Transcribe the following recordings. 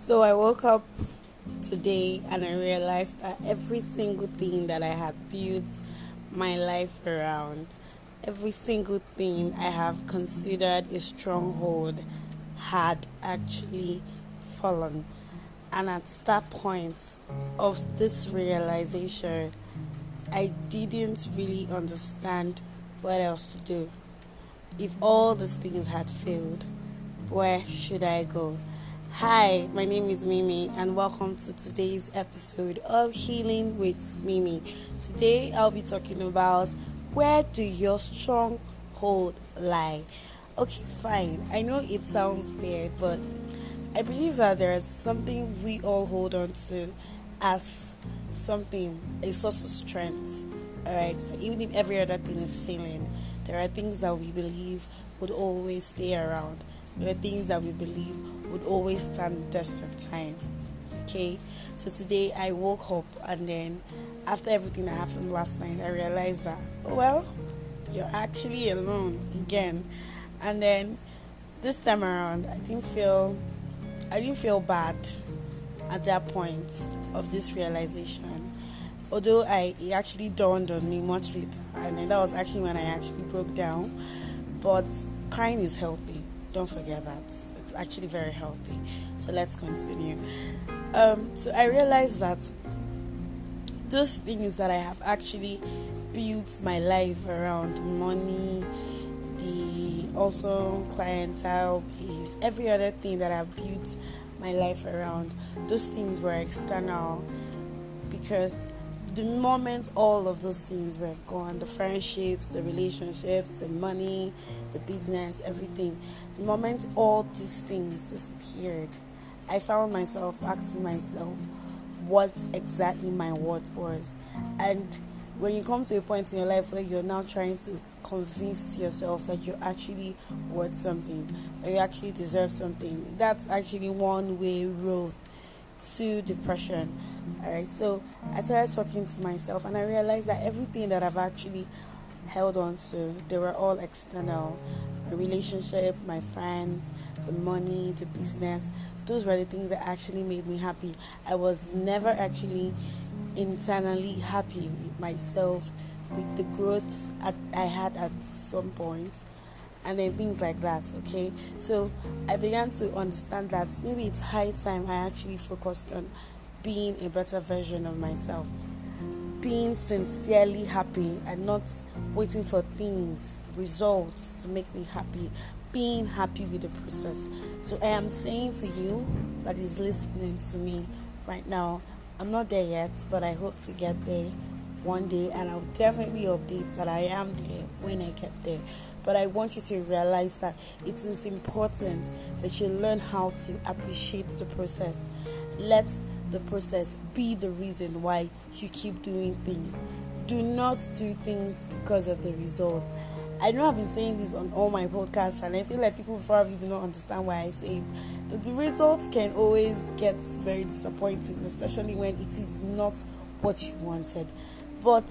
So I woke up today and I realized that every single thing that I had built my life around, every single thing I have considered a stronghold had actually fallen. And at that point of this realization, I didn't really understand what else to do. If all these things had failed, where should I go? Hi, my name is Mimi, and welcome to today's episode of Healing with Mimi. Today, I'll be talking about where do your stronghold lie? Okay, fine. I know it sounds weird, but I believe that there is something we all hold on to as something, a source of strength. Alright, so even if every other thing is failing, there are things that we believe would always stay around. There are things that we believe would always stand the test of time. Okay, so today I woke up and then after everything that happened last night, I realized that, well, you're actually alone again. And then this time around, I didn't feel bad at that point of this realization. Although it actually dawned on me much later, and then that was actually when I actually broke down. But crying is healthy. Don't forget that. It's actually very healthy. So let's continue. So I realized that those things that I have actually built my life around, the money, the also clientele base, every other thing that I've built my life around, those things were external because the moment all of those things were gone, the friendships, the relationships, the money, the business, everything, the moment all these things disappeared, I found myself asking myself what exactly my worth was. And when you come to a point in your life where you're now trying to convince yourself that you're actually worth something, that you actually deserve something, that's actually one way road to depression. Alright, so I started talking to myself and I realized that everything that I've actually held on to, they were all external. My relationship, my friends, the money, the business, those were the things that actually made me happy. I was never actually internally happy with myself, with the growth I had at some point, and then things like that. Okay, so I began to understand that maybe it's high time I actually focused on being a better version of myself, being sincerely happy and not waiting for things, results to make me happy, being happy with the process. So I am saying to you that is listening to me right now, I'm not there yet, but I hope to get there one day, and I'll definitely update that I am there when I get there. But I want you to realize that it is important that you learn how to appreciate the process. Let the process be the reason why you keep doing things. Do not do things because of the results. I know I've been saying this on all my podcasts, and I feel like people probably do not understand why I say it. The results can always get very disappointing, especially when it is not what you wanted. But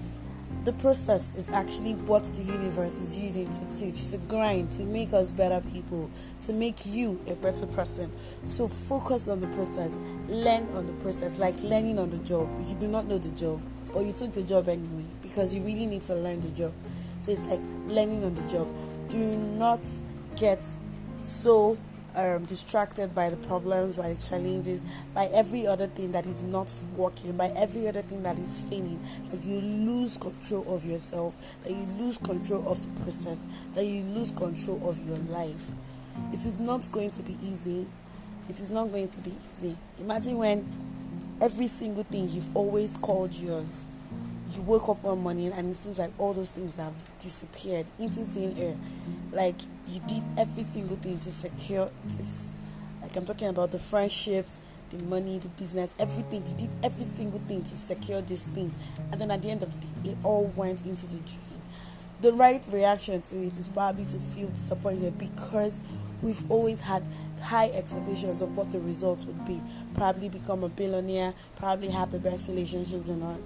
the process is actually what the universe is using to teach, to grind, to make us better people, to make you a better person. So focus on the process, learn on the process, like learning on the job. You do not know the job, but you took the job anyway because you really need to learn the job. So it's like learning on the job. Do not get so distracted by the problems, by the challenges, by every other thing that is not working, by every other thing that is failing, that you lose control of yourself, that you lose control of the process, that you lose control of your life. It is not going to be easy. It is not going to be easy. Imagine when every single thing you've always called yours, you wake up one morning and it seems like all those things have disappeared into thin air. Like you did every single thing to secure this. Like I'm talking about the friendships, the money, the business, everything. You did every single thing to secure this thing. And then at the end of the day, it all went into the drain. The right reaction to it is probably to feel disappointed because we've always had high expectations of what the results would be. Probably become a billionaire, probably have the best relationships or not,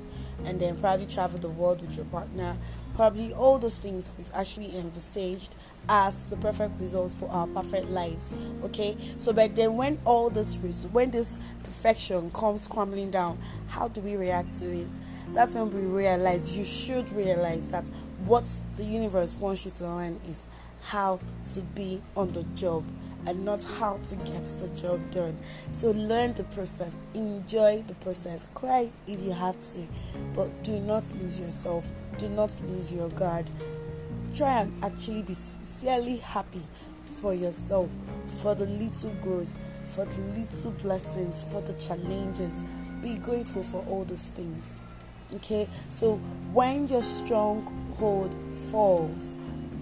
and then probably travel the world with your partner, probably all those things that we've actually envisaged as the perfect results for our perfect lives. Okay, so but then when this perfection comes crumbling down, how do we react to it? That's when you should realize that what the universe wants you to learn is how to be on the job and not how to get the job done. So learn the process, enjoy the process, cry if you have to, but do not lose yourself, do not lose your guard. Try and actually be sincerely happy for yourself, for the little growth, for the little blessings, for the challenges. Be grateful for all those things. Okay, so when your stronghold falls,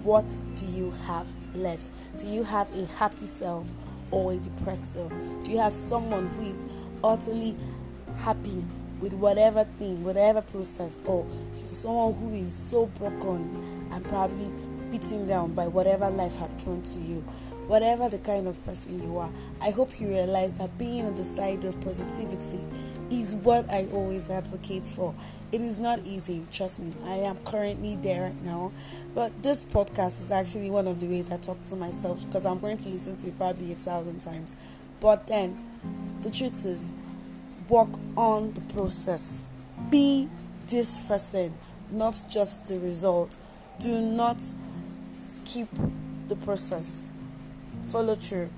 what do you have left? Do you have a happy self or a depressed self? Do you have someone who is utterly happy with whatever thing, whatever process, or someone who is so broken and probably beaten down by whatever life had thrown to you? Whatever the kind of person you are, I hope you realize that being on the side of positivity is what I always advocate for. It is not easy, trust me. I am currently there right now, but this podcast is actually one of the ways I talk to myself, because I'm going to listen to it probably 1,000 times. But then the truth is, work on the process. Be this person, not just the result. Do not skip the process. Follow through.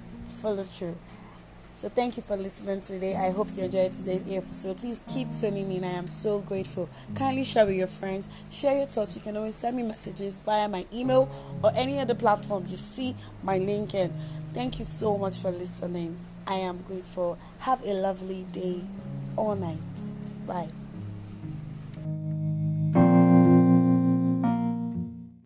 So thank you for listening today. I hope you enjoyed today's episode. Please keep tuning in. I am so grateful. Kindly share with your friends. Share your thoughts. You can always send me messages via my email or any other platform you see my link in. Thank you so much for listening. I am grateful. Have a lovely day or night. Bye.